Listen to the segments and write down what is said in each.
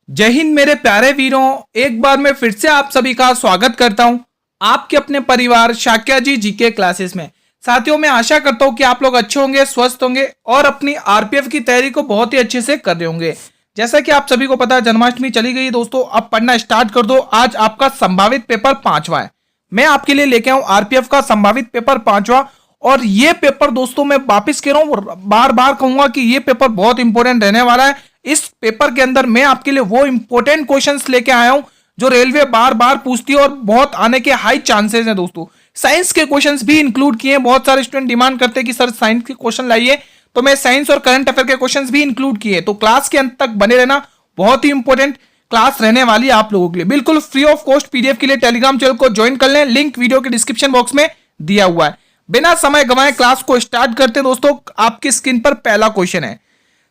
जय हिंद मेरे प्यारे वीरों। एक बार मैं फिर से आप सभी का स्वागत करता हूं आपके अपने परिवार शाक्या जी जीके क्लासेस में। साथियों, मैं आशा करता हूं कि आप लोग अच्छे होंगे, स्वस्थ होंगे और अपनी आरपीएफ की तैयारी को बहुत ही अच्छे से कर रहे होंगे। जैसा कि आप सभी को पता है, जन्माष्टमी चली गई दोस्तों, अब पढ़ना स्टार्ट कर दो। आज आपका संभावित पेपर 5वां है। मैं आपके लिए लेके आऊं आरपीएफ का संभावित पेपर 5वां। और ये पेपर दोस्तों मैं वापिस कह रहा हूं, बार बार कहूंगा कि ये पेपर बहुत इंपॉर्टेंट रहने वाला है। इस पेपर के अंदर मैं आपके लिए वो इंपॉर्टेंट क्वेश्चंस लेके आया हूं जो रेलवे बार बार पूछती है और बहुत आने के हाई चांसेस हैं दोस्तों। साइंस के क्वेश्चंस भी इंक्लूड किए हैं। बहुत सारे स्टूडेंट डिमांड करते हैं कि सर साइंस के क्वेश्चन लाइए, तो मैं साइंस और करंट अफेयर के क्वेश्चंस भी इंक्लूड किए। तो क्लास के अंत तक बने रहना, बहुत ही इंपॉर्टेंट क्लास रहने वाली है आप लोगों के लिए। बिल्कुल फ्री ऑफ कॉस्ट पीडीएफ के लिए टेलीग्राम चैनल को ज्वाइन कर लें, लिंक वीडियो के डिस्क्रिप्शन बॉक्स में दिया हुआ है। बिना समय गंवाए क्लास को स्टार्ट करते दोस्तों। आपकी स्क्रीन पर पहला क्वेश्चन है।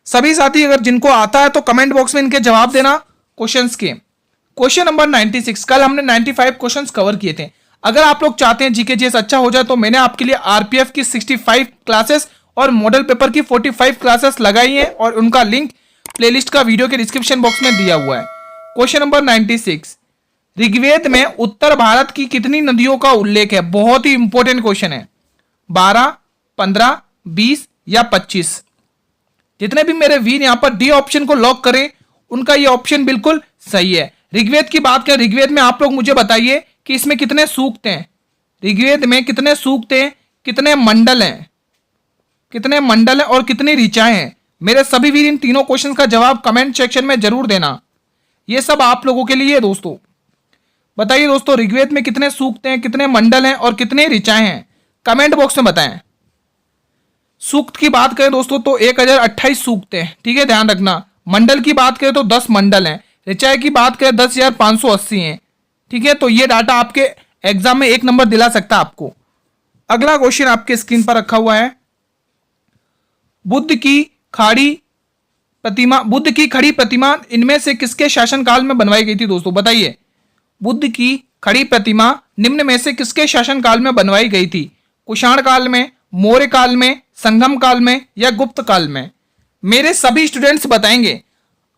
सभी साथी अगर जिनको आता है तो कमेंट बॉक्स में इनके जवाब देना क्वेश्चंस के। Question number 96। कल हमने 95 क्वेश्चंस कवर किए थे। अगर आप लोग चाहते हैं जीके जीएस अच्छा हो जाए तो मैंने आपके लिए आरपीएफ की 65 क्लासेस और मॉडल पेपर की 45 क्लासेस लगाई हैं और उनका लिंक प्लेलिस्ट का वीडियो के डिस्क्रिप्शन बॉक्स में दिया हुआ है। Question number 96। ऋग्वेद में उत्तर भारत की कितनी नदियों का उल्लेख है? बहुत ही इंपॉर्टेंट क्वेश्चन है। 12, 15, 20 या 25? जितने भी मेरे वीर यहां पर डी ऑप्शन को लॉक करें, उनका ये ऑप्शन बिल्कुल सही है। ऋग्वेद की बात करें, ऋग्वेद में आप लोग मुझे बताइए कि इसमें कितने सूक्त हैं। ऋग्वेद में कितने सूक्त हैं, कितने मंडल हैं, कितने मंडल हैं और कितनी ऋचाएं हैं? मेरे सभी वीर इन तीनों क्वेश्चन का जवाब कमेंट सेक्शन में जरूर देना। ये सब आप लोगों के लिए दोस्तों। बताइए दोस्तों, ऋग्वेद में कितने सूक्त हैं, कितने मंडल हैं और कितनी ऋचाएं हैं? कमेंट बॉक्स में बताएं। सूक्त की बात करें दोस्तों तो 1028 सूक्त हैं, ठीक है, ध्यान रखना। मंडल की बात करें तो 10 मंडल हैं। ऋचाएं की बात करें 10,580 हैं, ठीक है। तो ये डाटा आपके एग्जाम में 1 नंबर दिला सकता है आपको। अगला क्वेश्चन आपके स्क्रीन पर रखा हुआ है। बुद्ध की खड़ी प्रतिमा इनमें से किसके शासनकाल में बनवाई गई थी दोस्तों? बताइए, बुद्ध की खड़ी प्रतिमा निम्न में से किसके शासनकाल में बनवाई गई थी? कुषाण काल में, मौर्य काल में, संगम काल में या गुप्त काल में? मेरे सभी स्टूडेंट्स बताएंगे।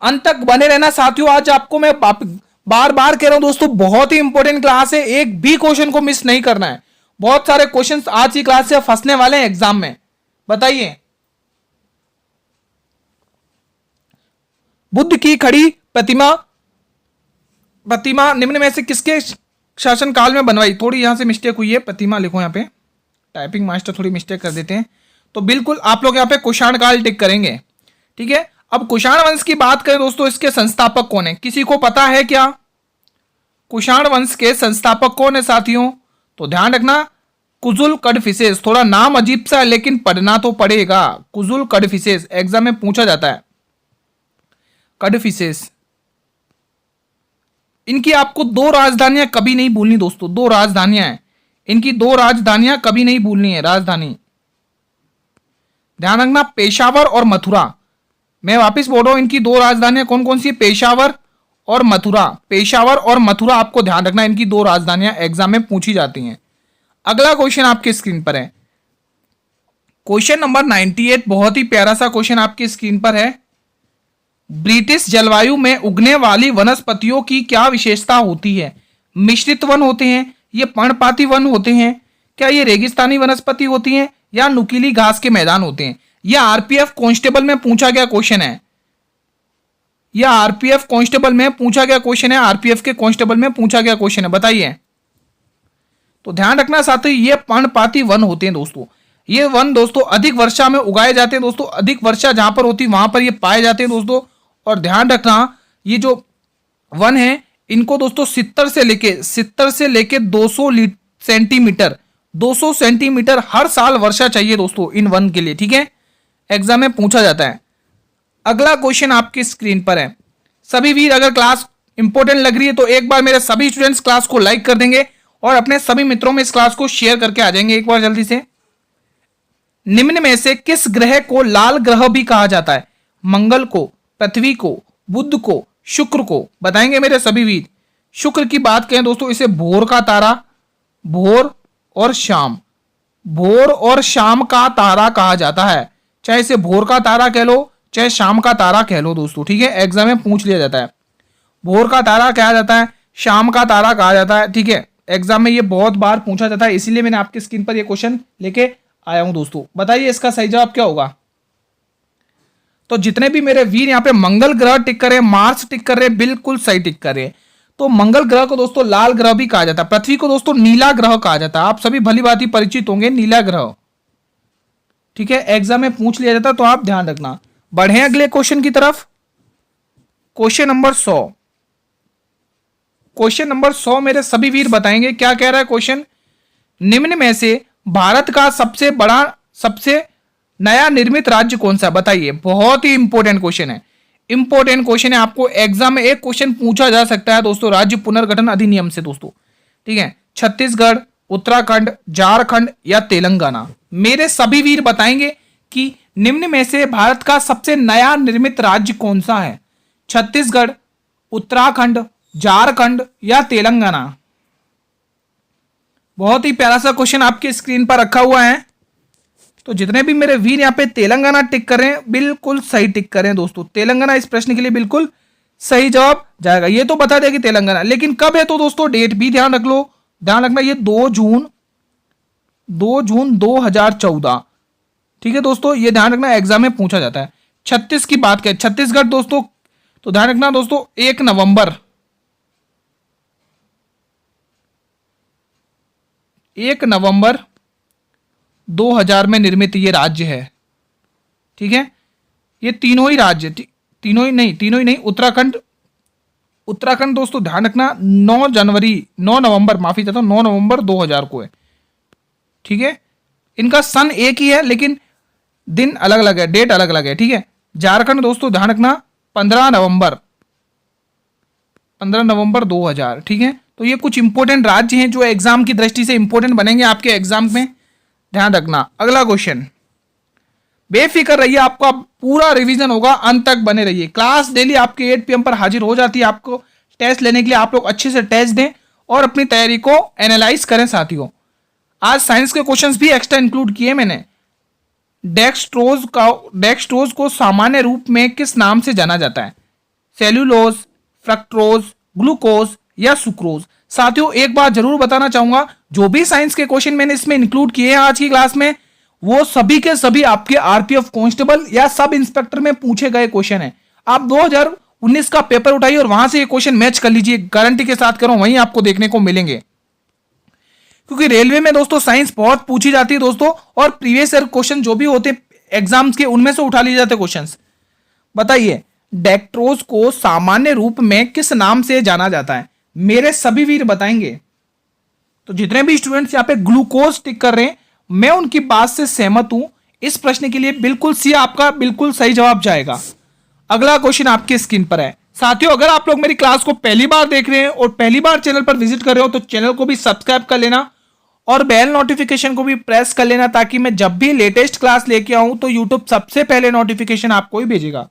अंत तक बने रहना साथियों। आज आपको मैं बार बार कह रहा हूं दोस्तों, बहुत ही इंपॉर्टेंट क्लास है, एक भी क्वेश्चन को मिस नहीं करना है। बहुत सारे क्वेश्चंस आज की क्लास से फंसने वाले हैं एग्जाम में। बताइए, बुद्ध की खड़ी प्रतिमा निम्न में से किसके शासनकाल में बनवाई? थोड़ी यहां से मिस्टेक हुई है, प्रतिमा लिखो यहां पे, टाइपिंग मास्टर थोड़ी मिस्टेक कर देते हैं। तो बिल्कुल आप लोग यहाँ पे कुषाण काल टिक करेंगे, ठीक है। अब कुषाण वंश की बात करें दोस्तों, इसके संस्थापक कौन है? किसी को पता है क्या? कुषाण वंश के संस्थापक कौन है साथियों? तो ध्यान रखना, कुजुल कडफिसेस। थोड़ा नाम अजीब सा है लेकिन पढ़ना तो पड़ेगा। कुजुल कडफिसेस एग्जाम में पूछा जाता है। कडफिसेस, इनकी आपको 2 राजधानियां कभी नहीं भूलनी दोस्तों। 2 राजधानियां हैं इनकी, 2 राजधानियां कभी नहीं भूलनी है। राजधानी ध्यान रखना, पेशावर और मथुरा। मैं वापस बोल रहा हूं, इनकी 2 राजधानियां कौन कौन सी? पेशावर और मथुरा। पेशावर और मथुरा आपको ध्यान रखना, इनकी 2 राजधानियां एग्जाम में पूछी जाती हैं। अगला क्वेश्चन आपकी स्क्रीन पर है। Question number 98। बहुत ही प्यारा सा क्वेश्चन आपकी स्क्रीन पर है। ब्रिटिश जलवायु में उगने वाली वनस्पतियों की क्या विशेषता होती है? मिश्रित वन होते हैं, ये पर्णपाती वन होते हैं, क्या ये रेगिस्तानी वनस्पति होती हैं या नुकीली घास के मैदान होते हैं? यह आरपीएफ कांस्टेबल में पूछा गया क्वेश्चन है। यह आरपीएफ कांस्टेबल में पूछा गया क्वेश्चन है। आरपीएफ के कांस्टेबल में पूछा गया क्वेश्चन है, बताइए। तो ध्यान रखना साथियों, ये पर्णपाती वन होते हैं दोस्तों। ये वन दोस्तों अधिक वर्षा में उगाए जाते हैं दोस्तों। अधिक वर्षा जहां पर होती है वहां पर ये पाए जाते हैं दोस्तों। और ध्यान रखना, ये जो वन है इनको दोस्तों 70 से लेके 200 सेंटीमीटर 200 सेंटीमीटर हर साल वर्षा चाहिए दोस्तों इन वन के लिए, ठीक है। एग्जाम में पूछा जाता है। अगला क्वेश्चन आपकी स्क्रीन पर है। सभी वीर अगर क्लास इंपॉर्टेंट लग रही है तो एक बार मेरे सभी स्टूडेंट्स क्लास को लाइक कर देंगे और अपने सभी मित्रों में इस क्लास को शेयर करके आ जाएंगे एक बार जल्दी से। निम्न में से किस ग्रह को लाल ग्रह भी कहा जाता है? मंगल को, पृथ्वी को, बुध को, शुक्र को? बताएंगे मेरे सभी वीर। शुक्र की बात करें दोस्तों, इसे भोर का तारा, भोर और शाम का तारा कहा जाता है। चाहे इसे भोर का तारा कह लो, चाहे शाम का तारा कह लो दोस्तों, ठीक है। एग्जाम में पूछ लिया जाता है। भोर का तारा कहा जाता है, शाम का तारा कहा जाता है। ठीक है, एग्जाम में ये बहुत बार पूछा जाता है, इसीलिए मैंने आपकी स्क्रीन पर ये क्वेश्चन लेके आया हूं दोस्तों। बताइए इसका सही जवाब क्या होगा। तो जितने भी मेरे वीर यहाँ पे मंगल ग्रह टिक कर रहे हैं, मार्स टिक कर रहे हैं, बिल्कुल सही टिक कर रहे हैं। तो मंगल ग्रह को दोस्तों लाल ग्रह भी कहा जाता है, पृथ्वी को दोस्तों नीला ग्रह कहा जाता है। आप सभी भली भांति परिचित होंगे नीला ग्रह। ठीक है, एग्जाम में पूछ लिया जाता है, तो आप ध्यान रखना। बढ़े अगले क्वेश्चन की तरफ। Question number 100। क्वेश्चन नंबर 100 मेरे सभी वीर बताएंगे क्या कह रहा है क्वेश्चन। निम्न में से भारत का सबसे बड़ा, सबसे नया निर्मित राज्य कौन सा है, बताइए। बहुत ही इंपॉर्टेंट क्वेश्चन है, इंपॉर्टेंट क्वेश्चन है। आपको एग्जाम में एक क्वेश्चन पूछा जा सकता है दोस्तों, राज्य पुनर्गठन अधिनियम से दोस्तों। ठीक है, छत्तीसगढ़, उत्तराखंड, झारखंड या तेलंगाना। मेरे सभी वीर बताएंगे कि निम्न में से भारत का सबसे नया निर्मित राज्य कौन सा है, छत्तीसगढ़, उत्तराखंड, झारखंड या तेलंगाना। बहुत ही प्यारा सा क्वेश्चन आपकी स्क्रीन पर रखा हुआ है। तो जितने भी मेरे वीर यहाँ पे तेलंगाना टिक कर रहे हैं, बिल्कुल सही टिक कर रहे हैं दोस्तों। तेलंगाना इस प्रश्न के लिए बिल्कुल सही जवाब जाएगा। ये तो बता देगा कि तेलंगाना, लेकिन कब है तो दोस्तों डेट भी ध्यान रख लो, ध्यान रखना। ये 2 जून 2014। ठीक है दोस्तों, ये ध्यान रखना, एग्जाम में पूछा जाता है। 36 की बात करें, छत्तीसगढ़ दोस्तों, तो ध्यान रखना दोस्तों 1 नवंबर 2000 में निर्मित ये राज्य है। ठीक है, ये तीनों ही राज्य, तीनों ही नहीं, उत्तराखंड दोस्तों ध्यान रखना 9 नवंबर, माफी चाहता हूं, 9 नवंबर 2000 को है। ठीक है, इनका सन एक ही है लेकिन दिन अलग अलग है, डेट अलग अलग है। ठीक है, झारखंड दोस्तों ध्यान रखना 15 नवंबर 2000। ठीक है, तो ये कुछ इंपॉर्टेंट राज्य हैं जो एग्जाम की दृष्टि से इंपॉर्टेंट बनेंगे आपके एग्जाम में, ध्यान रखना। अगला क्वेश्चन, बेफिक्र रहिए, आपका पूरा रिवीजन होगा, अंत तक बने रहिए। क्लास डेली आपके 8 PM पर हाजिर हो जाती है आपको टेस्ट लेने के लिए। आप लोग अच्छे से टेस्ट दें और अपनी तैयारी को एनालाइज करें साथियों। आज साइंस के क्वेश्चंस भी एक्स्ट्रा इंक्लूड किए मैंने। डेक्सट्रोज को सामान्य रूप में किस नाम से जाना जाता है, सेल्यूलोज, फ्रक्टोज, ग्लूकोज या सुक्रोज। साथियों एक बात जरूर बताना चाहूंगा, जो भी साइंस के क्वेश्चन मैंने इसमें इंक्लूड किए हैं आज की क्लास में, वो सभी के सभी आपके आरपीएफ कांस्टेबल या सब इंस्पेक्टर में पूछे गए क्वेश्चन है। आप 2019 का पेपर उठाइए और वहां से ये क्वेश्चन मैच कर लीजिए, गारंटी के साथ करो, वहीं आपको देखने को मिलेंगे। क्योंकि रेलवे में दोस्तों साइंस बहुत पूछी जाती है दोस्तों, और प्रीवियस ईयर क्वेश्चन जो भी होते एग्जाम्स के, उनमें से उठा लिए जाते क्वेश्चन। बताइए, डेक्ट्रोज को सामान्य रूप में किस नाम से जाना जाता है, मेरे सभी वीर बताएंगे। तो जितने भी स्टूडेंट्स यहाँ पे ग्लूकोज टिक कर रहे हैं, मैं उनकी बात से सहमत हूं। इस प्रश्न के लिए बिल्कुल सी आपका बिल्कुल सही जवाब जाएगा। अगला क्वेश्चन आपकी स्क्रीन पर है। साथियों अगर आप लोग मेरी क्लास को पहली बार देख रहे हैं और पहली बार चैनल पर विजिट कर रहे हो, तो चैनल को भी सब्सक्राइब कर लेना और बेल नोटिफिकेशन को भी प्रेस कर लेना, ताकि मैं जब भी लेटेस्ट क्लास लेके आऊं तो यूट्यूब सबसे पहले नोटिफिकेशन आपको ही भेजेगा।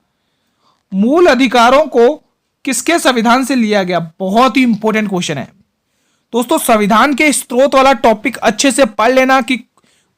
मूल अधिकारों को किसके संविधान से लिया गया, बहुत ही इंपॉर्टेंट क्वेश्चन है दोस्तों। संविधान के स्रोत वाला टॉपिक अच्छे से पढ़ लेना कि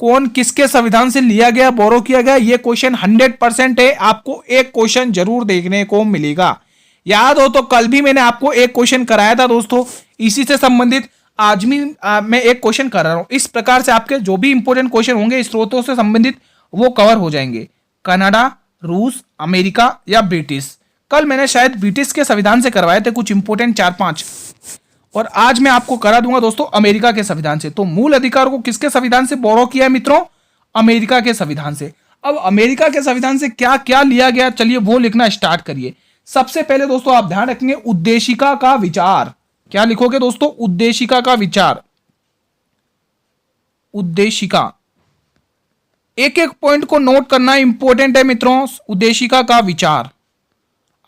कौन किसके संविधान से लिया गया, बोरो किया गया। ये क्वेश्चन 100% है, आपको एक क्वेश्चन जरूर देखने को मिलेगा। याद हो तो कल भी मैंने आपको एक क्वेश्चन कराया था दोस्तों इसी से संबंधित। आज भी मैं एक क्वेश्चन कर रहा हूं। इस प्रकार से आपके जो भी इंपॉर्टेंट क्वेश्चन होंगे स्रोतों से संबंधित, वो कवर हो जाएंगे। कनाडा, रूस, अमेरिका या ब्रिटिश। कल मैंने शायद ब्रिटिश के संविधान से करवाए थे कुछ इंपॉर्टेंट 4-5, और आज मैं आपको करा दूंगा दोस्तों अमेरिका के संविधान से। तो मूल अधिकार को किसके संविधान से बोरो किया है मित्रों, अमेरिका के संविधान से। अब अमेरिका के संविधान से क्या क्या लिया गया, चलिए वो लिखना स्टार्ट करिए। सबसे पहले दोस्तों आप ध्यान रखेंगे उद्देशिका का विचार। क्या लिखोगे दोस्तों, उद्देशिका का विचार। उद्देशिका, एक एक पॉइंट को नोट करना इंपॉर्टेंट है मित्रों। उद्देशिका का विचार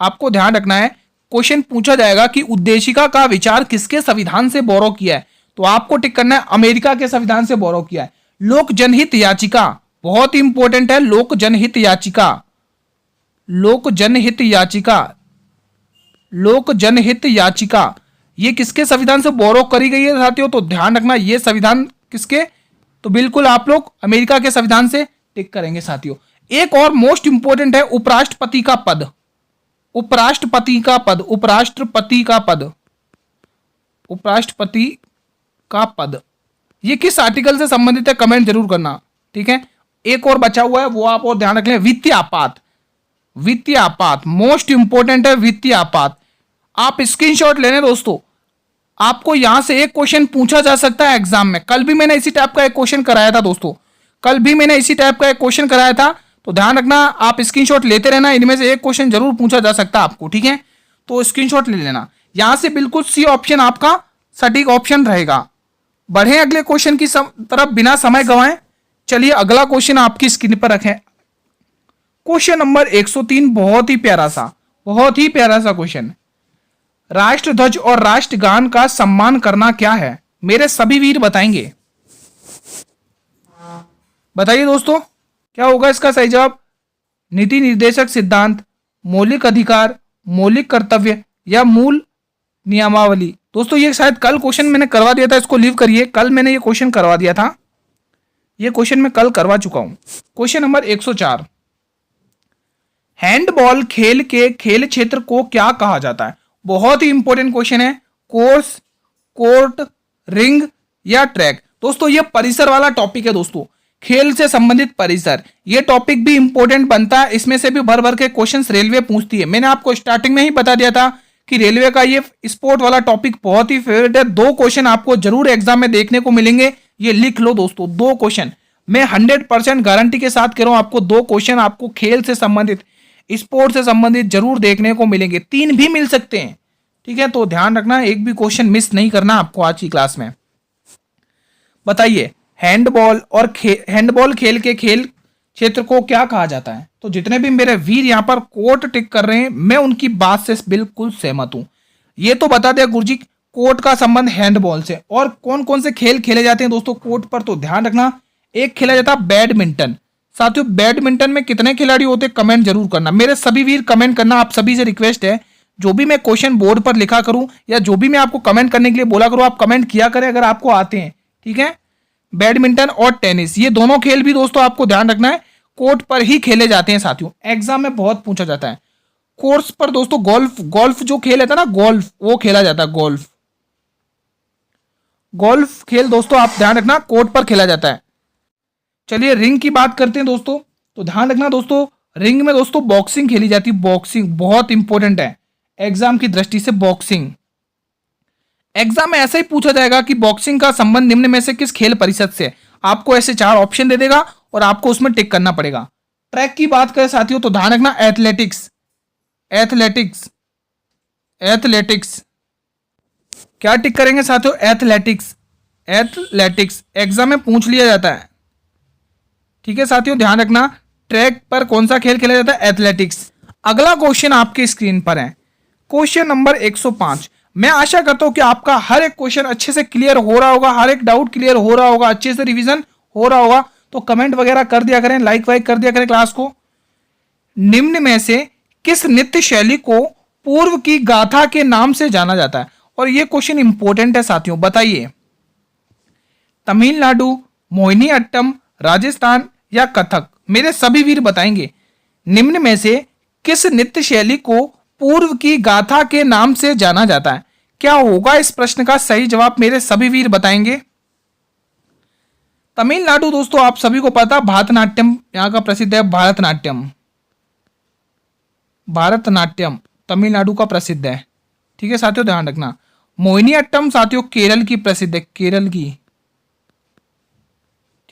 आपको ध्यान रखना है। क्वेश्चन पूछा जाएगा कि उद्देशिका का विचार किसके संविधान से बोरो किया है, तो आपको टिक करना है अमेरिका के संविधान से बोरो किया है। लोक जनहित याचिका बहुत इंपॉर्टेंट है। लोक जनहित याचिका, लोक जनहित याचिका, लोक जनहित याचिका, ये किसके संविधान से बोरो करी गई है साथियों, तो ध्यान रखना ये संविधान किसके, तो बिल्कुल आप लोग अमेरिका के संविधान से टिक करेंगे साथियों। एक और मोस्ट इंपॉर्टेंट है उपराष्ट्रपति का पद। उपराष्ट्रपति का पद, उपराष्ट्रपति का पद, उपराष्ट्रपति का पद, ये किस आर्टिकल से संबंधित है? कमेंट जरूर करना, ठीक है। एक और बचा हुआ है, वो आप और ध्यान रख लें, वित्तीय आपात, वित्तीय आपात मोस्ट इंपोर्टेंट है, वित्तीय आपात। आप स्क्रीनशॉट लेने दोस्तों, आपको यहां से एक क्वेश्चन पूछा जा सकता है एग्जाम में। कल भी मैंने इसी टाइप का एक क्वेश्चन कराया था दोस्तों, कल भी मैंने इसी टाइप का एक क्वेश्चन कराया था, तो ध्यान रखना, आप स्क्रीनशॉट लेते रहना, इनमें से एक क्वेश्चन जरूर पूछा जा सकता है आपको, ठीक है। तो स्क्रीनशॉट ले लेना, यहां से बिल्कुल सी ऑप्शन आपका सटीक ऑप्शन रहेगा। बढ़े अगले क्वेश्चन की तरफ बिना समय गंवाएं। चलिए अगला क्वेश्चन आपकी स्क्रीन पर रखें, क्वेश्चन नंबर 103, बहुत ही प्यारा सा, बहुत ही प्यारा सा क्वेश्चन। राष्ट्रध्वज और राष्ट्रगान का सम्मान करना क्या है? मेरे सभी वीर बताएंगे। बताइए दोस्तों, क्या होगा इसका सही जवाब? नीति निर्देशक सिद्धांत, मौलिक अधिकार, मौलिक कर्तव्य या मूल नियमावली। दोस्तों ये शायद कल क्वेश्चन मैंने करवा दिया था, इसको लीव करिए, कल मैंने ये क्वेश्चन करवा दिया था, ये क्वेश्चन मैं कल करवा चुका हूं। क्वेश्चन नंबर 104, हैंडबॉल खेल के खेल क्षेत्र को क्या कहा जाता है? बहुत ही इंपॉर्टेंट क्वेश्चन है। कोर्स, कोर्ट, रिंग या ट्रैक। दोस्तों ये परिसर वाला टॉपिक है दोस्तों, खेल से संबंधित परिसर, ये टॉपिक भी इंपॉर्टेंट बनता है, इसमें से भी भर भर के क्वेश्चंस रेलवे पूछती है। मैंने आपको स्टार्टिंग में ही बता दिया था कि रेलवे का ये स्पोर्ट वाला टॉपिक बहुत ही फेवरेट है। 2 क्वेश्चन आपको जरूर एग्जाम में देखने को मिलेंगे, ये लिख लो दोस्तों, 2 क्वेश्चन मैं 100% गारंटी के साथ कह रहा हूं, आपको 2 क्वेश्चन आपको खेल से संबंधित, स्पोर्ट से संबंधित जरूर देखने को मिलेंगे, 3 भी मिल सकते हैं, ठीक है। तो ध्यान रखना, एक भी क्वेश्चन मिस नहीं करना आपको आज की क्लास में। बताइए हैंडबॉल और हैंडबॉल खेल के खेल क्षेत्र को क्या कहा जाता है? तो जितने भी मेरे वीर यहां पर कोर्ट टिक कर रहे हैं, मैं उनकी बात से बिल्कुल सहमत हूं। ये तो बता दिया गुरुजी, कोर्ट का संबंध हैंडबॉल से। और कौन कौन से खेल खेले जाते हैं दोस्तों कोर्ट पर? तो ध्यान रखना, एक खेला जाता है बैडमिंटन। साथियों बैडमिंटन में कितने खिलाड़ी होते हैं? कमेंट जरूर करना, मेरे सभी वीर कमेंट करना, आप सभी से रिक्वेस्ट है, जो भी मैं क्वेश्चन बोर्ड पर लिखा करूं या जो भी मैं आपको कमेंट करने के लिए बोला करूं, आप कमेंट किया करें अगर आपको आते हैं, ठीक है। बैडमिंटन और टेनिस, ये दोनों खेल भी दोस्तों आपको ध्यान रखना है, कोर्ट पर ही खेले जाते हैं साथियों, एग्जाम में बहुत पूछा जाता है। कोर्स पर दोस्तों गोल्फ, गोल्फ जो खेल है ना गोल्फ, वो खेला जाता है, गोल्फ, गोल्फ खेल दोस्तों आप ध्यान रखना कोर्ट पर खेला जाता है। चलिए रिंग की बात करते हैं दोस्तों, तो ध्यान रखना दोस्तों, रिंग में दोस्तों बॉक्सिंग खेली जाती है, बॉक्सिंग बहुत इंपॉर्टेंट है एग्जाम की दृष्टि से। बॉक्सिंग एग्जाम में ऐसा ही पूछा जाएगा कि बॉक्सिंग का संबंध निम्न में से किस खेल परिषद से? आपको ऐसे 4 ऑप्शन दे देगा और आपको उसमें टिक करना पड़ेगा। ट्रैक की बात करें साथियों, तो ध्यान रखना एथलेटिक्स, एथलेटिक्स, एथलेटिक्स, क्या टिक करेंगे साथियों? एथलेटिक्स, एथलेटिक्स एग्जाम में पूछ लिया जाता है, ठीक है साथियों। ध्यान रखना ट्रैक पर कौन सा खेल खेला जाता है? एथलेटिक्स। अगला क्वेश्चन आपके स्क्रीन पर है, क्वेश्चन नंबर 105। मैं आशा करता हूं कि आपका हर एक क्वेश्चन अच्छे से क्लियर हो रहा होगा, हर एक डाउट क्लियर हो रहा होगा, अच्छे से रिवीजन हो रहा होगा। तो कमेंट वगैरह कर दिया करें, लाइक वाइक कर दिया करें क्लास को। निम्न में से किस नृत्य शैली को पूर्व की गाथा के नाम से जाना जाता है? और यह क्वेश्चन इंपॉर्टेंट है साथियों, बताइए तमिलनाडु, मोहिनी अट्टम, राजस्थान या कथक? मेरे सभी वीर बताएंगे निम्न में से किस नृत्य शैली को पूर्व की गाथा के नाम से जाना जाता है? क्या होगा इस प्रश्न का सही जवाब? मेरे सभी वीर बताएंगे। तमिलनाडु दोस्तों आप सभी को पता, भारतनाट्यम यहां का प्रसिद्ध है, भारतनाट्यम, भारतनाट्यम तमिलनाडु का प्रसिद्ध है, ठीक है साथियों ध्यान रखना। मोहिनी अट्टम साथियों केरल की प्रसिद्ध है, केरल की,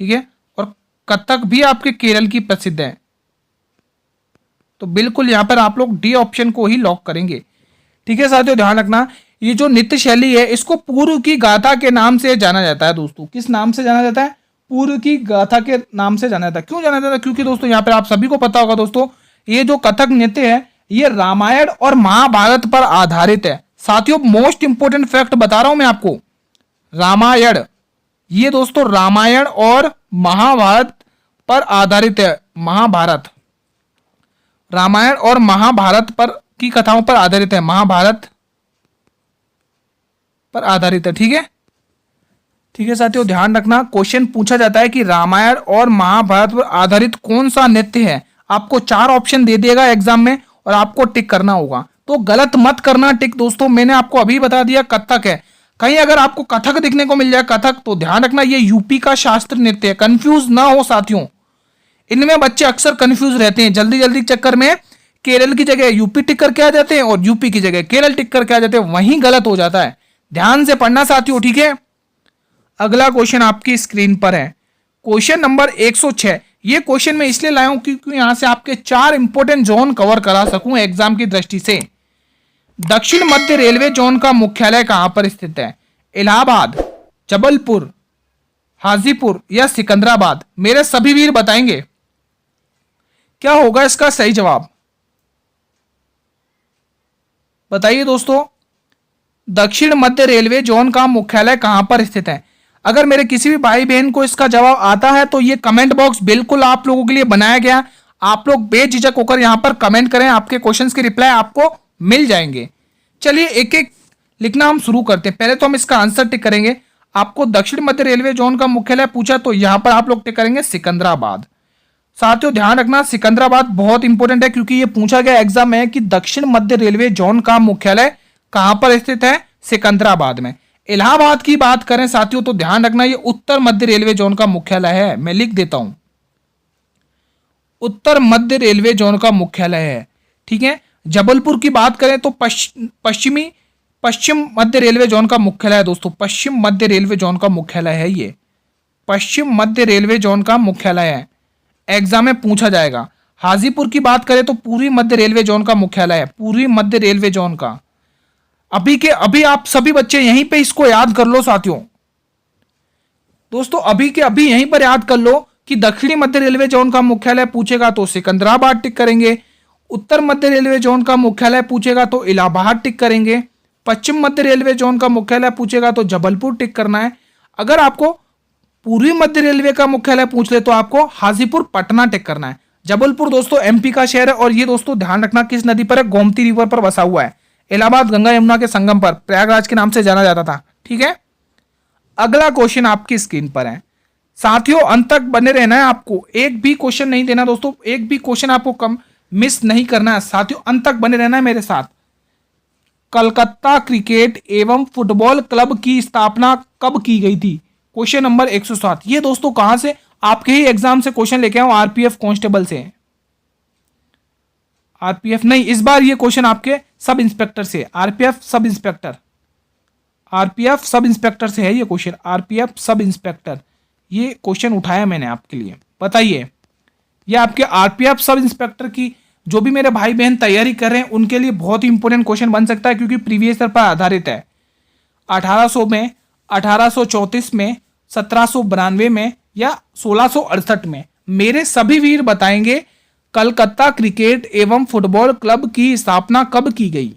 ठीक है। और कथक भी आपके केरल की प्रसिद्ध है, तो बिल्कुल यहां पर आप लोग डी ऑप्शन को ही लॉक करेंगे, ठीक है साथियों ध्यान रखना। ये जो नृत्य शैली है इसको पूर्व की गाथा के नाम से जाना जाता है दोस्तों। किस नाम से जाना जाता है? पूर्व की गाथा के नाम से जाना जाता है। क्यों जाना जाता है? क्योंकि दोस्तों यहाँ पर आप सभी को पता होगा दोस्तों, ये जो कथक नृत्य है ये रामायण और महाभारत पर आधारित है साथियों। मोस्ट इंपोर्टेंट फैक्ट बता रहा हूं मैं आपको, रामायण, ये दोस्तों रामायण और महाभारत पर आधारित है। महाभारत, रामायण और महाभारत पर की कथाओं पर आधारित है, महाभारत पर आधारित है, ठीक है। ठीक है साथियों ध्यान रखना, क्वेश्चन पूछा जाता है कि रामायण और महाभारत पर आधारित कौन सा नृत्य है। आपको 4 ऑप्शन दे देगा एग्जाम में और आपको टिक करना होगा। तो गलत मत करना टिक दोस्तों, मैंने आपको अभी बता दिया कथक है। कहीं अगर आपको कथक दिखने को मिल जाए कथक, तो ध्यान रखना ये यूपी का शास्त्र नृत्य है। कंफ्यूज ना हो साथियों, इनमें बच्चे अक्सर कंफ्यूज रहते हैं, जल्दी जल्दी चक्कर में केरल की जगह यूपी टिक करके आ जाते हैं और यूपी की जगह केरल टिक करके आ जाते हैं, वहीं गलत हो जाता है। ध्यान से पढ़ना साथियों, ठीक है। अगला क्वेश्चन आपकी स्क्रीन पर है, क्वेश्चन नंबर 106। ये क्वेश्चन मैं इसलिए लाया हूं क्योंकि यहां से आपके 4 इंपॉर्टेंट जोन कवर करा सकूं एग्जाम की दृष्टि से। दक्षिण मध्य रेलवे जोन का मुख्यालय कहां पर स्थित है? इलाहाबाद, जबलपुर, हाजीपुर या सिकंदराबाद? मेरे सभी वीर बताएंगे क्या होगा इसका सही जवाब। बताइए दोस्तों, दक्षिण मध्य रेलवे जोन का मुख्यालय कहां पर स्थित है? अगर मेरे किसी भी भाई बहन को इसका जवाब आता है तो ये कमेंट बॉक्स बिल्कुल आप लोगों के लिए बनाया गया, आप लोग बेझिझक होकर यहां पर कमेंट करें, आपके क्वेश्चंस के रिप्लाई आपको मिल जाएंगे। चलिए एक एक लिखना हम शुरू करते हैं। पहले तो हम इसका आंसर टिक करेंगे। आपको दक्षिण मध्य रेलवे जोन का मुख्यालय पूछा तो यहां पर आप लोग टिक करेंगे सिकंदराबाद। साथियों ध्यान रखना सिकंदराबाद बहुत इंपॉर्टेंट है क्योंकि ये पूछा गया एग्जाम में कि दक्षिण मध्य रेलवे जोन का मुख्यालय कहां पर स्थित है? सिकंदराबाद में। इलाहाबाद की बात करें साथियों तो ध्यान रखना ये उत्तर मध्य रेलवे जोन का मुख्यालय है, मैं लिख देता हूं, उत्तर मध्य रेलवे जोन का मुख्यालय है, ठीक है। जबलपुर की बात करें तो पश्चिम मध्य रेलवे जोन का मुख्यालय है दोस्तों, पश्चिम मध्य रेलवे जोन का मुख्यालय है, ये पश्चिम मध्य रेलवे जोन का मुख्यालय है, एग्जाम में पूछा जाएगा। हाजीपुर की बात करें तो पूर्वी मध्य रेलवे जोन का मुख्यालय है, पूर्वी मध्य रेलवे जोन का। अभी के अभी आप सभी बच्चे यहीं पे इसको याद कर लो साथियों, दोस्तों अभी के अभी यहीं पर याद कर लो कि दक्षिणी मध्य रेलवे जोन का मुख्यालय पूछेगा तो सिकंदराबाद टिक करेंगे, उत्तर मध्य रेलवे जोन का मुख्यालय पूछेगा तो इलाहाबाद टिक करेंगे, पश्चिम मध्य रेलवे जोन का मुख्यालय पूछेगा तो जबलपुर टिक करना है। अगर आपको पूर्वी मध्य रेलवे का मुख्यालय पूछ ले तो आपको हाजीपुर पटना टिक करना है। जबलपुर दोस्तों एमपी का शहर है और ये दोस्तों ध्यान रखना किस नदी पर है? गोमती रिवर पर बसा हुआ है। इलाहाबाद गंगा यमुना के संगम पर प्रयागराज के नाम से जाना जाता था, ठीक है। अगला क्वेश्चन आपकी स्क्रीन पर है साथियों, अंत तक बने रहना है, आपको एक भी क्वेश्चन नहीं देना दोस्तों, एक भी क्वेश्चन आपको कम मिस नहीं करना है साथियों, अंत तक बने रहना है मेरे साथ। कलकत्ता क्रिकेट एवं फुटबॉल क्लब की स्थापना कब की गई थी? Question number 107। ये दोस्तों कहां से? आपके ही एग्जाम से क्वेश्चन लेके आऊं, आरपीएफ कांस्टेबल से। आरपीएफ नहीं, इस बार ये क्वेश्चन आपके सब इंस्पेक्टर से, RPF sub inspector, RPF sub inspector से है ये क्वेश्चन, आरपीएफ सब इंस्पेक्टर। ये क्वेश्चन उठाया मैंने आपके लिए। बताइए, ये आपके आरपीएफ सब इंस्पेक्टर की जो भी मेरे भाई बहन तैयारी कर रहे हैं उनके लिए बहुत ही इंपॉर्टेंट क्वेश्चन बन सकता है क्योंकि प्रीवियस ईयर पर आधारित है। 1800 में, 1834 में, 1792 में या 1668 में? मेरे सभी वीर बताएंगे कलकत्ता क्रिकेट एवं फुटबॉल क्लब की स्थापना कब की गई।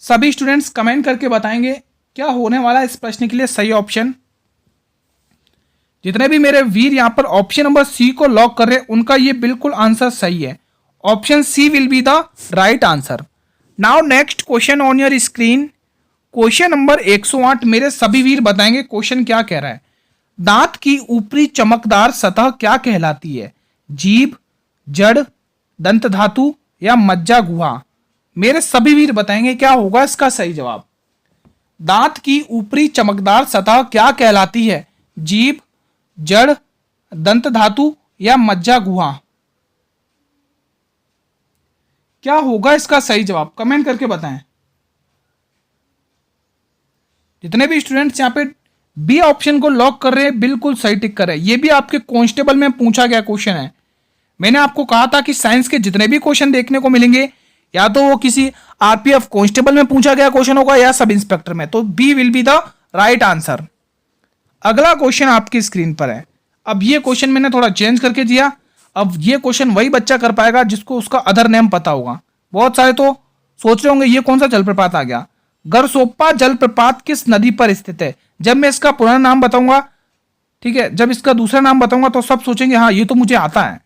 सभी स्टूडेंट्स कमेंट करके बताएंगे क्या होने वाला है इस प्रश्न के लिए सही ऑप्शन। जितने भी मेरे वीर यहां पर ऑप्शन नंबर सी को लॉक कर रहे हैं उनका ये बिल्कुल आंसर सही है, option C will be the right answer. Now next question on your screen, question number 108। मेरे सभी वीर बताएंगे क्वेश्चन क्या कह रहा है। दांत की ऊपरी चमकदार सतह क्या कहलाती है? जीभ, जड़, दंत धातु या मज्जा गुहा? मेरे सभी वीर बताएंगे क्या होगा इसका सही जवाब। दांत की ऊपरी चमकदार सतह क्या कहलाती है? जीभ, जड़, दंत धातु या मज्जा गुहा? क्या होगा इसका सही जवाब? कमेंट करके बताएं। जितने भी स्टूडेंट्स यहां पे बी ऑप्शन को लॉक कर रहे हैं बिल्कुल सही टिक कर रहे हैं। ये भी आपके कांस्टेबल में पूछा गया क्वेश्चन है। मैंने आपको कहा था कि साइंस के जितने भी क्वेश्चन देखने को मिलेंगे या तो वो किसी आरपीएफ कांस्टेबल में पूछा गया क्वेश्चन होगा या सब इंस्पेक्टर में, तो B will be the right answer. अगला क्वेश्चन आपकी स्क्रीन पर है। अब ये क्वेश्चन मैंने थोड़ा चेंज करके दिया। अब ये क्वेश्चन वही बच्चा कर पाएगा जिसको उसका अदर नेम पता होगा। बहुत सारे तो सोच रहे होंगे ये कौन सा जलप्रपात आ गया। गरसोप्पा जलप्रपात किस नदी पर स्थित है? जब मैं इसका पुराना नाम बताऊंगा, ठीक है, जब इसका दूसरा नाम बताऊंगा तो सब सोचेंगे हाँ ये तो मुझे आता है।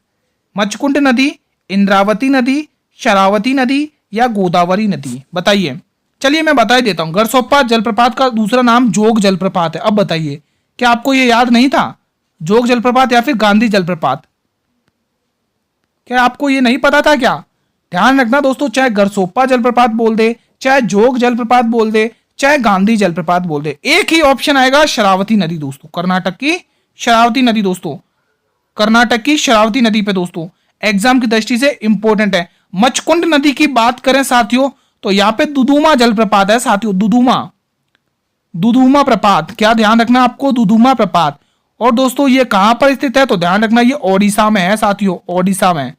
मचकुंड नदी, इंद्रावती नदी, शरावती नदी या गोदावरी नदी? बताइए। चलिए मैं बता ही देता हूं। गरसोप्पा जलप्रपात का दूसरा नाम जोग जलप्रपात है। अब बताइए क्या आपको ये याद नहीं था? जोग जलप्रपात या फिर गांधी जलप्रपात? क्या आपको ये नहीं पता था क्या? ध्यान रखना दोस्तों, चाहे गरसोप्पा जलप्रपात बोल दे, चाहे जोग जलप्रपात बोल दे, चाहे गांधी जलप्रपात बोल दे, एक ही ऑप्शन आएगा शरावती नदी दोस्तों, कर्नाटक की शरावती नदी दोस्तों, कर्नाटक की शरावती नदी पे दोस्तों एग्जाम की दृष्टि से इंपॉर्टेंट है। मचकुंड नदी की बात करें साथियों तो यहाँ पे दुदुमा जलप्रपात है साथियों, दुदुमा, दुदुमा प्रपात, क्या ध्यान रखना आपको, दुदुमा प्रपात। और दोस्तों ये कहां पर स्थित है तो ध्यान रखना ये ओडिशा में है साथियों, ओडिशा में,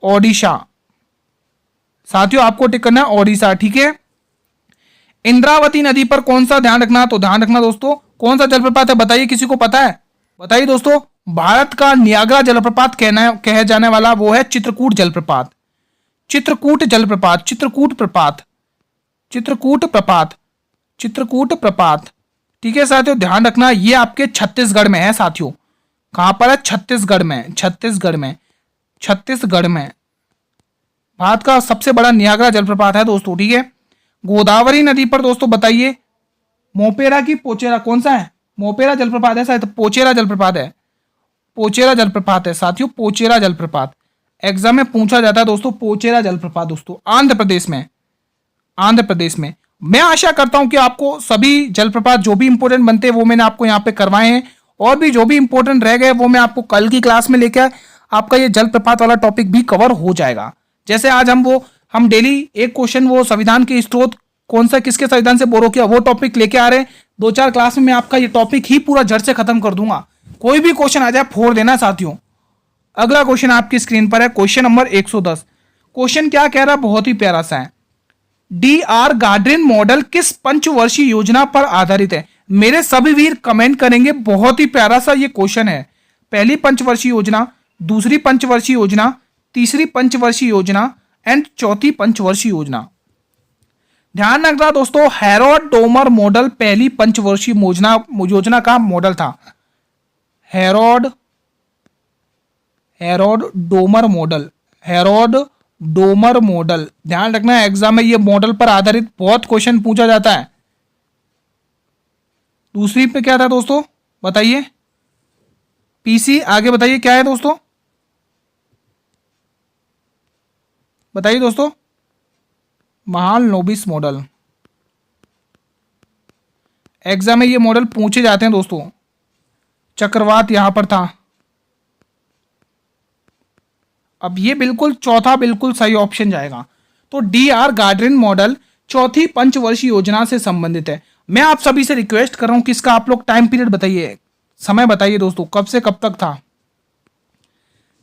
ओडिशा साथियों आपको टिक करना है ओडिशा, ठीक है। इंद्रावती नदी पर कौन सा, ध्यान रखना, तो ध्यान रखना दोस्तों कौन सा जलप्रपात है, बताइए, किसी को पता है, बताइए दोस्तों। भारत का नियाग्रा जलप्रपात कहे जाने वाला वो है चित्रकूट जलप्रपात, चित्रकूट जलप्रपात, चित्रकूट प्रपात, चित्रकूट प्रपात, चित्रकूट प्रपात, ठीक है साथियों। ध्यान रखना ये आपके छत्तीसगढ़ में है साथियों, कहां पर है, छत्तीसगढ़ में, छत्तीसगढ़ में, छत्तीसगढ़ में भारत का सबसे बड़ा नियाग्रा जलप्रपात है दोस्तों, ठीक है। गोदावरी नदी पर दोस्तों बताइए, मोपेरा की पोचेरा, कौन सा है, मोपेरा जलप्रपात है शायद, पोचेरा जलप्रपात है, पोचेरा जलप्रपात है साथियों, पोचेरा जलप्रपात एग्जाम में पूछा जाता है दोस्तों, पोचेरा जलप्रपात दोस्तों आंध्र प्रदेश में, आंध्र प्रदेश में। मैं आशा करता हूं कि आपको सभी जलप्रपात जो भी इंपॉर्टेंट बनते हैं वो मैंने आपको यहाँ पे करवाए हैं, और भी जो भी इंपॉर्टेंट रह गए वो मैं आपको कल की क्लास में लेकर आपका ये जलप्रपात वाला टॉपिक भी कवर हो जाएगा। जैसे आज हम डेली एक क्वेश्चन वो संविधान के स्रोत कौन सा किसके संविधान से बोरो किया वो टॉपिक लेके आ रहे हैं, 2-4 क्लास में मैं आपका ये टॉपिक ही पूरा जड़ से खत्म कर दूंगा। कोई भी क्वेश्चन आ जाए फोड़ देना साथियों। अगला क्वेश्चन आपकी स्क्रीन पर है, क्वेश्चन नंबर 110। क्वेश्चन क्या कह रहा है, बहुत ही प्यारा सा है, DR गार्डन मॉडल किस पंचवर्षीय योजना पर आधारित है। मेरे सभी वीर कमेंट करेंगे, बहुत ही प्यारा सा ये क्वेश्चन है। पहली पंचवर्षीय योजना, दूसरी पंचवर्षीय योजना, तीसरी पंचवर्षीय योजना एंड चौथी पंचवर्षीय योजना। ध्यान रखना दोस्तों, हेरोड डोमर मॉडल पहली पंचवर्षीय योजना का मॉडल था, Herod Domar model, Herod Domar model. ध्यान रखना एग्जाम में ये मॉडल पर आधारित बहुत क्वेश्चन पूछा जाता है। दूसरी पे क्या था दोस्तों बताइए, PC, आगे बताइए क्या है दोस्तों, बताइए दोस्तों, महालनोबिस मॉडल। एग्जाम में ये मॉडल पूछे जाते हैं दोस्तों। चक्रवात यहां पर था। अब ये बिल्कुल चौथा बिल्कुल सही ऑप्शन जाएगा, तो DR गार्डन मॉडल चौथी पंचवर्षीय योजना से संबंधित है। मैं आप सभी से रिक्वेस्ट कर रहा हूं कि इसका आप लोग टाइम पीरियड बताइए, समय बताइए दोस्तों, कब से कब तक था,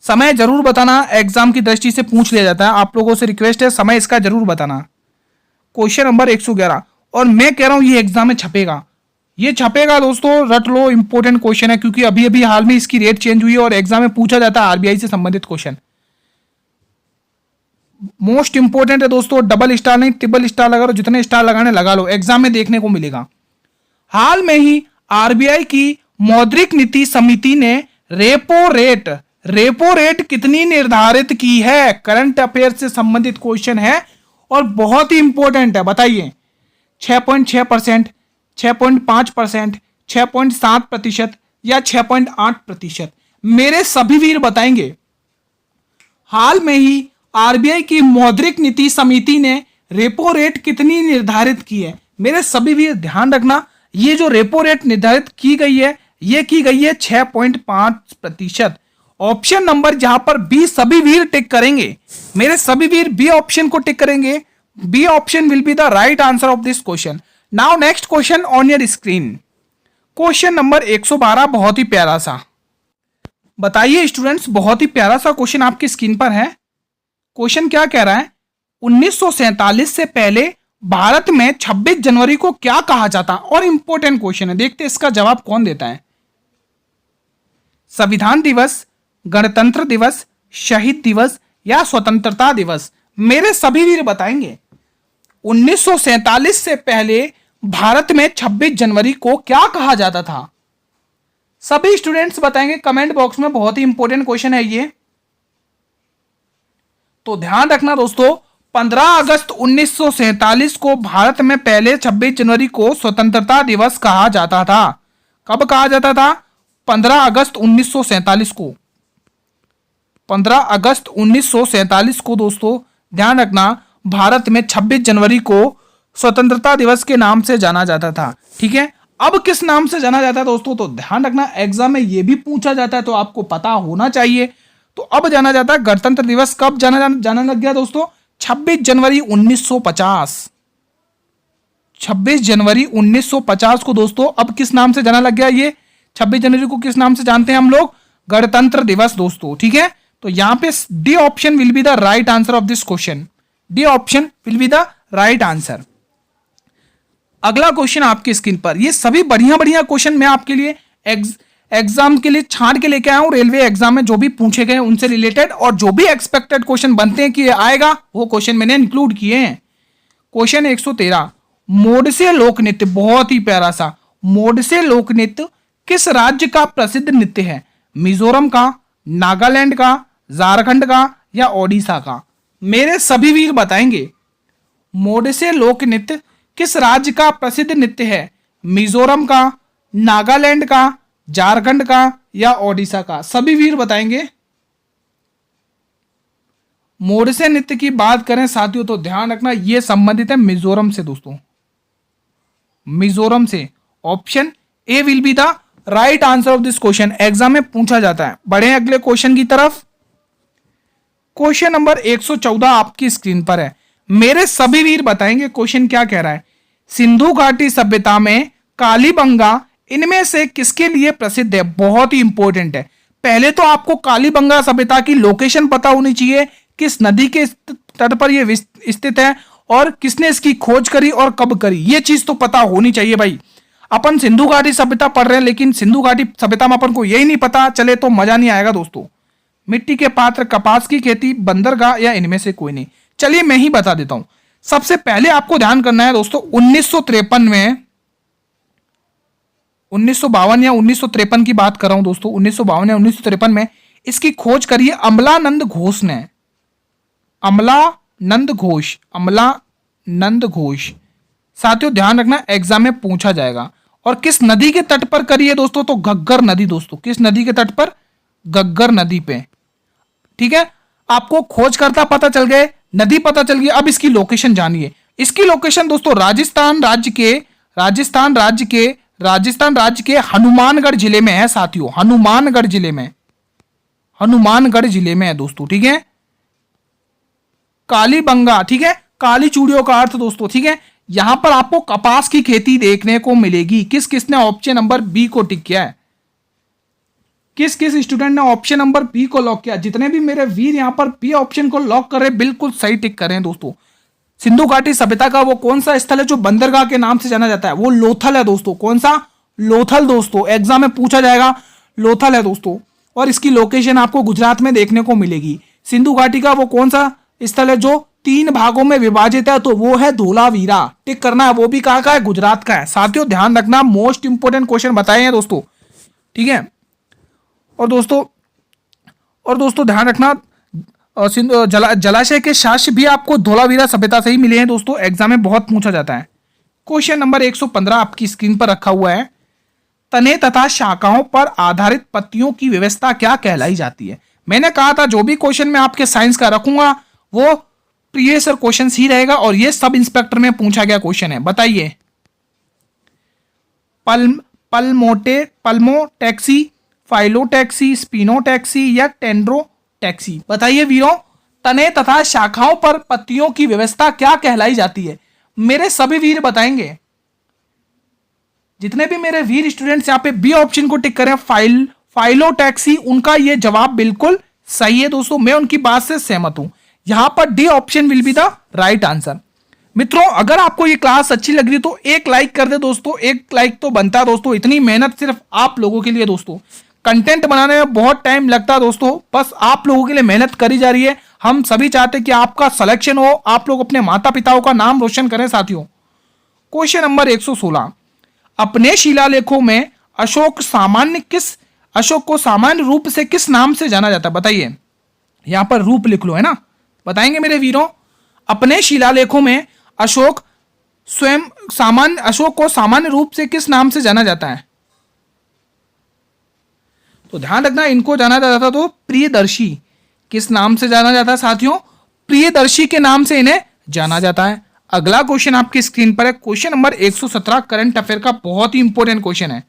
समय जरूर बताना, एग्जाम की दृष्टि से पूछ लिया जाता है। आप लोगों से रिक्वेस्ट है समय इसका जरूर बताना। क्वेश्चन नंबर 111, और मैं कह रहा हूं ये एग्जाम में छपेगा, ये छपेगा दोस्तों, रट लो, इंपॉर्टेंट क्वेश्चन है क्योंकि अभी अभी हाल में इसकी रेट चेंज हुई है और एग्जाम में पूछा जाता है RBI से संबंधित क्वेश्चन। मोस्ट इंपॉर्टेंट है दोस्तों, डबल स्टार नहीं ट्रिपल स्टार लगा लो, जितने स्टार लगाने लगा लो, एग्जाम में देखने को मिलेगा। हाल में ही RBI की मौद्रिक नीति समिति ने रेपो रेट कितनी निर्धारित की है, करंट अफेयर से संबंधित क्वेश्चन है और बहुत ही इंपॉर्टेंट है, बताइए। 6.6%, 6.5%, 6.7% या 6.8%। मेरे सभी वीर बताएंगे। हाल में ही RBI की मौद्रिक नीति समिति ने रेपो रेट कितनी निर्धारित की है। मेरे सभी वीर ध्यान रखना, ये जो रेपो रेट निर्धारित की गई है ये की गई है 6.5%। ऑप्शन नंबर जहां पर बी सभी वीर टिक करेंगे, मेरे सभी वीर बी ऑप्शन को टिक करेंगे, B option will be the right answer of this question. Now next question on your screen, question number 112, बहुत ही प्यारा सा, बताइए स्टूडेंट्स, बहुत ही प्यारा सा क्वेश्चन आपकी स्क्रीन पर है। क्वेश्चन क्या कह रहा है, 1947 से पहले भारत में 26 जनवरी को क्या कहा जाता, और इंपॉर्टेंट क्वेश्चन है, देखते इसका जवाब कौन देता है। संविधान दिवस, गणतंत्र दिवस, शहीद दिवस या स्वतंत्रता दिवस। मेरे सभी वीर बताएंगे 1947 से पहले भारत में 26 जनवरी को क्या कहा जाता था। सभी स्टूडेंट्स बताएंगे कमेंट बॉक्स में, बहुत ही इंपॉर्टेंट क्वेश्चन है ये। तो ध्यान रखना दोस्तों, 15 अगस्त 1947 को भारत में पहले 26 जनवरी को स्वतंत्रता दिवस कहा जाता था। कब कहा जाता था? 15 अगस्त 1947 को। 15 अगस्त 1947 को दोस्तों ध्यान रखना, भारत में 26 जनवरी को स्वतंत्रता दिवस के नाम से जाना जाता था। ठीक है, अब किस नाम से जाना जाता है दोस्तों? तो ध्यान रखना, एग्जाम में ये भी पूछा जाता है तो आपको पता होना चाहिए। तो अब जाना जाता है गणतंत्र दिवस, कब जाना लग गया दोस्तों? 26 जनवरी 1950। 26 जनवरी 1950 को दोस्तों अब किस नाम से जाना लग गया? ये 26 जनवरी को किस नाम से जानते हैं हम लोग? गणतंत्र दिवस दोस्तों। ठीक है, तो यहां पे D option will be the right answer of this question. D option will be the right answer. अगला क्वेश्चन आपकी स्क्रीन पर, ये सभी बढ़िया बढ़िया क्वेश्चन मैं आपके लिए एग्जाम के लिए छांट के लेके आया हूं। रेलवे एग्जाम में जो भी पूछे गए उनसे रिलेटेड और जो भी एक्सपेक्टेड क्वेश्चन बनते हैं कि आएगा, वो क्वेश्चन मैंने इंक्लूड किए हैं। क्वेश्चन 113, मोडसे लोक नृत्य, बहुत ही प्यारा सा, मोडसे लोक नृत्य किस राज्य का प्रसिद्ध नृत्य है? मिजोरम का, नागालैंड का, झारखंड का या ओडिशा का? मेरे सभी वीर बताएंगे, मोडसे लोक नृत्य किस राज्य का प्रसिद्ध नृत्य है? मिजोरम का, नागालैंड का, झारखंड का या ओडिशा का? सभी वीर बताएंगे। मोडसे नृत्य की बात करें साथियों तो ध्यान रखना, यह संबंधित है मिजोरम से दोस्तों, मिजोरम से। Option A will be the right answer of this question, exam में पूछा जाता है। बढ़े अगले क्वेश्चन की तरफ। क्वेश्चन नंबर 114 आपकी स्क्रीन पर है। मेरे सभी वीर बताएंगे क्वेश्चन क्या कह रहा है। सिंधु घाटी सभ्यता में कालीबंगा इनमें से किसके लिए प्रसिद्ध है? बहुत ही इंपॉर्टेंट है। पहले तो आपको कालीबंगा सभ्यता की लोकेशन पता होनी चाहिए, किस नदी के तट पर यह स्थित है और किसने इसकी खोज करी और कब करी, ये चीज तो पता होनी चाहिए भाई। अपन सिंधु घाटी सभ्यता पढ़ रहे हैं लेकिन सिंधु घाटी सभ्यता में अपन को यही नहीं पता चले तो मजा नहीं आएगा दोस्तों। मिट्टी के पात्र, कपास की खेती, बंदरगाह या इनमें से कोई नहीं? चलिए मैं ही बता देता हूं। सबसे पहले आपको ध्यान करना है दोस्तों, 1953 में, 1952 या 1953 की बात कर रहा हूं दोस्तों, 1952 या 1953 में इसकी खोज करी है अमलानंद घोष ने। अमलानंद घोष। साथियों ध्यान रखना, एग्जाम में पूछा जाएगा। और किस नदी के तट पर करी है दोस्तों? तो घग्गर नदी दोस्तों। किस नदी के तट पर? घग्गर नदी पे। ठीक है, आपको खोजकर्ता पता चल गए, नदी पता चल गई, अब इसकी लोकेशन जानिए। इसकी लोकेशन दोस्तों राजस्थान राज्य के हनुमानगढ़ जिले में है साथियों, हनुमानगढ़ जिले में है दोस्तों। ठीक है, कालीबंगा, ठीक है, काली चूड़ियों का अर्थ दोस्तों। ठीक है, यहां पर आपको कपास की खेती देखने को मिलेगी। किसने ऑप्शन नंबर बी को टिक किया है? किस स्टूडेंट ने ऑप्शन नंबर बी को लॉक किया? जितने भी मेरे वीर यहां पर बी ऑप्शन को लॉक कर रहे हैं, बिल्कुल सही टिक कर रहे हैं दोस्तों। सिंधु घाटी सभ्यता का वो कौन सा स्थल है जो बंदरगाह के नाम से जाना जाता है? वो लोथल है दोस्तों। कौन सा? लोथल दोस्तों, एग्जाम में पूछा जाएगा, लोथल है दोस्तों। और इसकी लोकेशन आपको गुजरात में देखने को मिलेगी। सिंधु घाटी का वो कौन सा स्थल है जो 3 भागों में विभाजित है? तो वो है धोलावीरा। टिक करना है, वो भी कहां का है? गुजरात का है। साथियों ध्यान रखना, मोस्ट इंपोर्टेंट क्वेश्चन बताए हैं दोस्तों। ठीक है, और दोस्तों ध्यान रखना, जलाशय के साक्ष्य भी आपको धोलावीरा सभ्यता से ही मिले हैं दोस्तों, एग्जाम में बहुत पूछा जाता है। क्वेश्चन नंबर 115 आपकी स्क्रीन पर रखा हुआ है। तने तथा शाखाओं पर आधारित पत्तियों की व्यवस्था क्या कहलाई जाती है? मैंने कहा था जो भी क्वेश्चन मैं आपके साइंस का रखूंगा वो प्रीवियस ईयर क्वेश्चन ही रहेगा और ये सब इंस्पेक्टर में पूछा गया क्वेश्चन है। बताइए, पल्मोटैक्सी, फाइलोटैक्सी, स्पिनोटैक्सी या टेंड्रोटैक्सी? बताइए वीरों, तने तथा शाखाओं पर पत्तियों की व्यवस्था क्या कहलाई जाती है? मेरे सभी वीर बताएंगे। जितने भी मेरे वीर स्टूडेंट्स यहां पे बी ऑप्शन को टिक करें, फाइलोटैक्सी, उनका यह जवाब बिल्कुल सही है दोस्तों, मैं उनकी बात से सहमत हूं। यहां पर D option will be the right answer. मित्रों, अगर आपको ये क्लास अच्छी लग रही है तो एक लाइक कर दे दोस्तों, एक लाइक तो बनता है दोस्तों। इतनी मेहनत सिर्फ आप लोगों के लिए दोस्तों, कंटेंट बनाने में बहुत टाइम लगता है दोस्तों, बस आप लोगों के लिए मेहनत करी जा रही है। हम सभी चाहते हैं कि आपका सिलेक्शन हो, आप लोग अपने माता पिताओं का नाम रोशन करें साथियों। क्वेश्चन नंबर 116, अपने शिलालेखों में अशोक को सामान्य रूप से किस नाम से जाना जाता है? बताइए, यहां पर रूप लिख लो, है ना, बताएंगे मेरे वीरों। अपने शिलालेखों में अशोक को सामान्य रूप से किस नाम से जाना जाता है? तो ध्यान रखना, इनको जाना जाता था तो प्रियदर्शी। किस नाम से जाना जाता है साथियों? प्रियदर्शी के नाम से इन्हें जाना जाता है। अगला क्वेश्चन आपकी स्क्रीन पर है, क्वेश्चन नंबर 117 करंट अफेयर का, बहुत ही इंपॉर्टेंट क्वेश्चन है,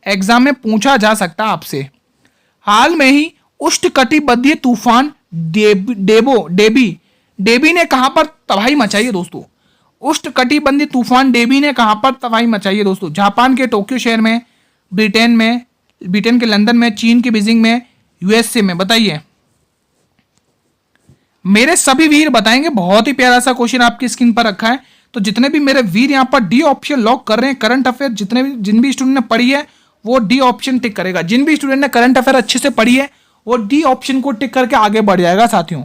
एग्जाम में पूछा जा सकता है आपसे। हाल में ही उष्णकटिबंधीय तूफान डेबी ने कहां पर तबाही मचाई है दोस्तों? उष्णकटिबंधीय तूफान डेबी ने कहां पर तबाही मचाई है दोस्तों? जापान के टोक्यो शहर में, ब्रिटेन के लंदन में, चीन के बीजिंग में, यूएसए में, बताइए मेरे सभी वीर बताएंगे। बहुत ही प्यारा सा क्वेश्चन आपकी स्क्रीन पर रखा है। तो जितने भी मेरे वीर यहाँ पर डी ऑप्शन लॉक कर रहे हैं, करंट अफेयर जिन भी स्टूडेंट ने पढ़ी है वो डी ऑप्शन टिक करेगा। जिन भी स्टूडेंट ने करंट अफेयर अच्छे से पढ़ी है वो डी ऑप्शन को टिक करके आगे बढ़ जाएगा साथियों।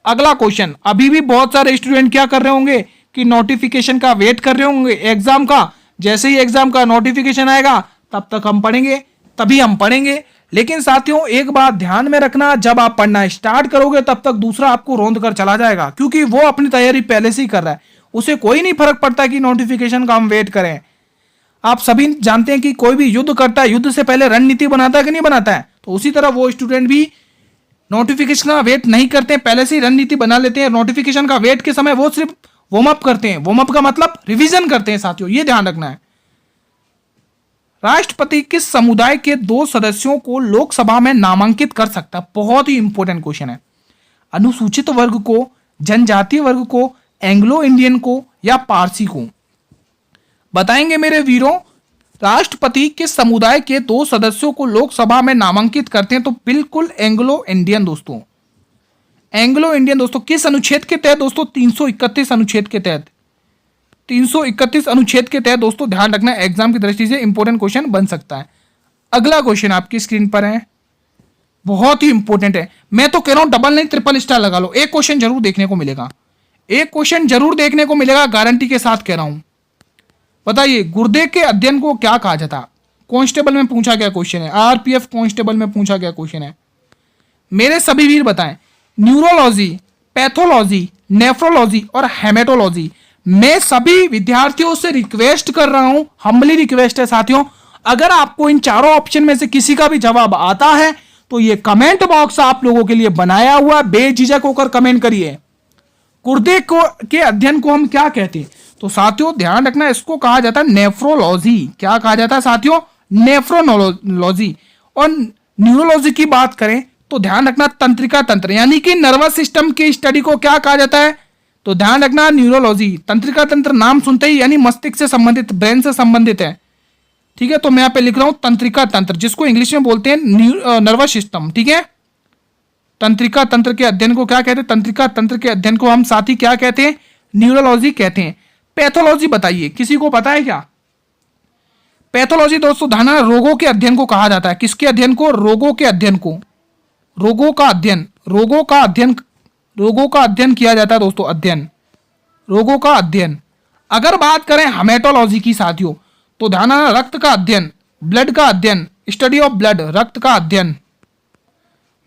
अगला क्वेश्चन, अभी भी बहुत सारे स्टूडेंट क्या कर रहे होंगे कि नोटिफिकेशन का वेट कर रहे होंगे एग्जाम का। जैसे ही एग्जाम का नोटिफिकेशन आएगा तब तक हम पढ़ेंगे, तभी हम पढ़ेंगे। लेकिन साथियों एक बात ध्यान में रखना, जब आप पढ़ना स्टार्ट करोगे तब तक दूसरा आपको रौंद कर चला जाएगा, क्योंकि वो अपनी तैयारी पहले से ही कर रहा है, उसे कोई नहीं फर्क पड़ता कि नोटिफिकेशन का हम वेट करें। आप सभी जानते हैं कि कोई भी युद्ध करता है, युद्ध से पहले रणनीति बनाता है कि नहीं बनाता है, तो उसी तरह वो स्टूडेंट भी नोटिफिकेशन का वेट नहीं करते हैं, पहले से ही रणनीति बना लेते हैं। नोटिफिकेशन का वेट के समय वो सिर्फ वार्म अप करते हैं, वार्म अप का मतलब रिवीजन करते हैं साथियों, ये ध्यान रखना है। राष्ट्रपति किस समुदाय के 2 सदस्यों को लोकसभा में नामांकित कर सकता है? बहुत ही इंपॉर्टेंट क्वेश्चन है। अनुसूचित वर्ग को, जनजातीय वर्ग को, एंग्लो इंडियन को या पारसी को? बताएंगे मेरे वीरों, राष्ट्रपति किस समुदाय के 2 सदस्यों को लोकसभा में नामांकित करते हैं? तो बिल्कुल एंग्लो इंडियन दोस्तों। एंग्लो इंडियन दोस्तों किस अनुच्छेद के तहत दोस्तों? 331 अनुच्छेद के तहत। 331 अनुच्छेद के तहत दोस्तों, ध्यान रखना एग्जाम की दृष्टि से इंपॉर्टेंट क्वेश्चन बन सकता है। अगला क्वेश्चन आपकी स्क्रीन पर है, बहुत ही इंपॉर्टेंट है। मैं तो कह रहा हूं डबल नहीं ट्रिपल स्टार लगा लो, एक क्वेश्चन जरूर देखने को मिलेगा, एक क्वेश्चन जरूर देखने को मिलेगा, गारंटी के साथ कह रहा हूं। बताइए गुर्दे के अध्ययन को क्या कहा जाता? कांस्टेबल में पूछा गया क्वेश्चन है, आरपीएफ कांस्टेबल में पूछा गया क्वेश्चन है। मेरे सभी वीर बताएं, न्यूरोलॉजी, पैथोलॉजी, नेफ्रोलॉजी और हेमेटोलॉजी। मैं सभी विद्यार्थियों से रिक्वेस्ट कर रहा हूं, हम्बली रिक्वेस्ट है साथियों, अगर आपको इन चारों ऑप्शन में से किसी का भी जवाब आता है तो ये कमेंट बॉक्स आप लोगों के लिए बनाया हुआ, बेझिझक होकर कमेंट करिए। गुर्दे के अध्ययन को हम क्या कहते हैं? तो साथियों ध्यान रखना, इसको कहा जाता है नेफ्रोलॉजी। क्या कहा जाता है साथियों? नेफ्रोलॉजी। और न्यूरोलॉजी की बात करें तो ध्यान रखना तंत्रिका तंत्र, यानी कि नर्वस सिस्टम की स्टडी को क्या कहा जाता है? तो ध्यान रखना न्यूरोलॉजी। तंत्रिका तंत्र नाम सुनते ही यानी मस्तिष्क से संबंधित, ब्रेन से संबंधित है, ठीक है। तो मैं यहाँ पे लिख रहा हूं तंत्रिका तंत्र, जिसको इंग्लिश में बोलते हैं नर्वस सिस्टम, ठीक है। तंत्रिका तंत्र के अध्ययन को क्या कहते हैं? तंत्रिका तंत्र के अध्ययन को हम साथ ही क्या कहते हैं? न्यूरोलॉजी कहते हैं। पैथोलॉजी बताइए, किसी को पता है क्या? पैथोलॉजी दोस्तों ध्यान, रोगों के अध्ययन को कहा जाता है। किसके अध्ययन को? रोगों के अध्ययन को। रोगों का अध्ययन, रोगों का अध्ययन किया जाता है दोस्तों, अध्ययन, रोगों का अध्ययन। अगर बात करें हेमेटोलॉजी की साथियों, तो ध्यान, रक्त का अध्ययन, ब्लड का अध्ययन, स्टडी ऑफ ब्लड, रक्त का अध्ययन।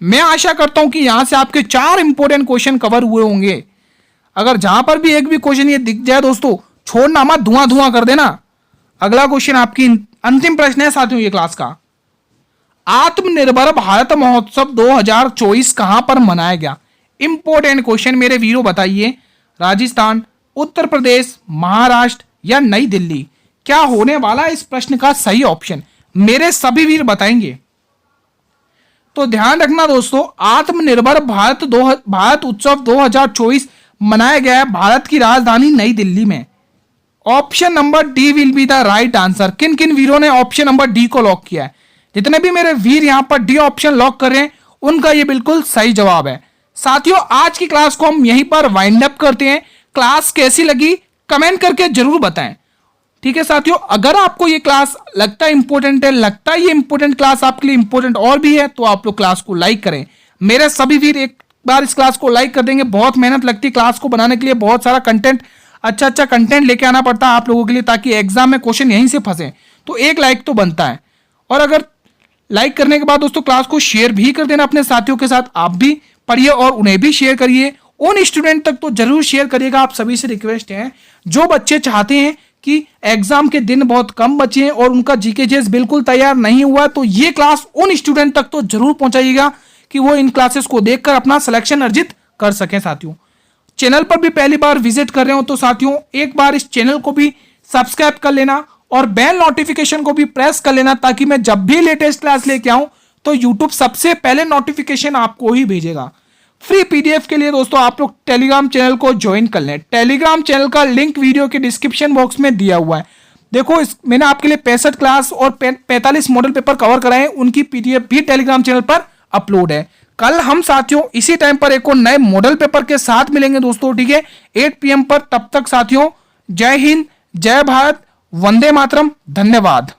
मैं आशा करता हूं कि यहां से आपके 4 इंपॉर्टेंट क्वेश्चन कवर हुए होंगे। अगर जहां पर भी एक भी क्वेश्चन ये दिख जाए दोस्तों, छोड़ना मत, धुआं धुआं कर देना। अगला क्वेश्चन आपकी अंतिम प्रश्न है साथियों ये क्लास का, आत्मनिर्भर भारत महोत्सव 2024 कहां पर मनाया गया? इंपॉर्टेंट क्वेश्चन मेरे वीरों, बताइए राजस्थान, उत्तर प्रदेश, महाराष्ट्र या नई दिल्ली? क्या होने वाला है इस प्रश्न का सही ऑप्शन? मेरे सभी वीर बताएंगे। तो ध्यान रखना दोस्तों, आत्मनिर्भर भारत उत्सव 2024 मनाया गया है भारत की राजधानी नई दिल्ली में। Option number D will be the right answer. किन किन वीरों ने ऑप्शन नंबर डी को लॉक किया है? जितने भी मेरे वीर यहां पर डी ऑप्शन लॉक कर रहे हैं उनका ये बिल्कुल सही जवाब है। साथियों आज की क्लास को हम यहीं पर वाइंड अप करते हैं। क्लास कैसी लगी कमेंट करके जरूर बताएं, ठीक है साथियों। अगर आपको ये क्लास लगता है इंपॉर्टेंट है, लगता है ये इंपॉर्टेंट क्लास आपके लिए इंपॉर्टेंट और भी है, तो आप लोग क्लास को लाइक करें। मेरे सभी वीर एक बार इस क्लास को लाइक कर देंगे। बहुत मेहनत लगती है क्लास को बनाने के लिए, बहुत सारा कंटेंट, अच्छा कंटेंट लेके आना पड़ता है आप लोगों के लिए, ताकि एग्जाम में क्वेश्चन यहीं से फंसे। तो एक लाइक तो बनता है, और अगर लाइक करने के बाद दोस्तों क्लास को शेयर भी कर देना अपने साथियों के साथ। आप भी पढ़िए और उन्हें भी शेयर करिए, उन स्टूडेंट तक तो जरूर शेयर करिएगा। आप सभी से रिक्वेस्ट है, जो बच्चे चाहते हैं कि एग्जाम के दिन बहुत कम बचे हैं और उनका जीके जेस बिल्कुल तैयार नहीं हुआ, तो ये क्लास उन स्टूडेंट तक तो जरूर पहुंचाइएगा कि वो इन क्लासेस को देखकर अपना सिलेक्शन अर्जित कर सकें साथियों। चैनल पर भी पहली बार विजिट कर रहे हो तो साथियों एक बार इस चैनल को भी सब्सक्राइब कर लेना और बेल नोटिफिकेशन को भी प्रेस कर लेना, ताकि मैं जब भी लेटेस्ट क्लास लेके आऊं तो यूट्यूब सबसे पहले नोटिफिकेशन आपको ही भेजेगा। फ्री पीडीएफ के लिए दोस्तों आप लोग टेलीग्राम चैनल को ज्वाइन कर लें। टेलीग्राम चैनल का लिंक वीडियो के डिस्क्रिप्शन बॉक्स में दिया हुआ है। देखो मैंने आपके लिए 65 क्लास और 45 मॉडल पेपर कवर कराए हैं, उनकी पीडीएफ भी टेलीग्राम चैनल पर अपलोड है। कल हम साथियों इसी टाइम पर एक और नए मॉडल पेपर के साथ मिलेंगे दोस्तों, ठीक है, 8 PM पर। तब तक साथियों जय हिंद, जय भारत, वंदे मातरम, धन्यवाद।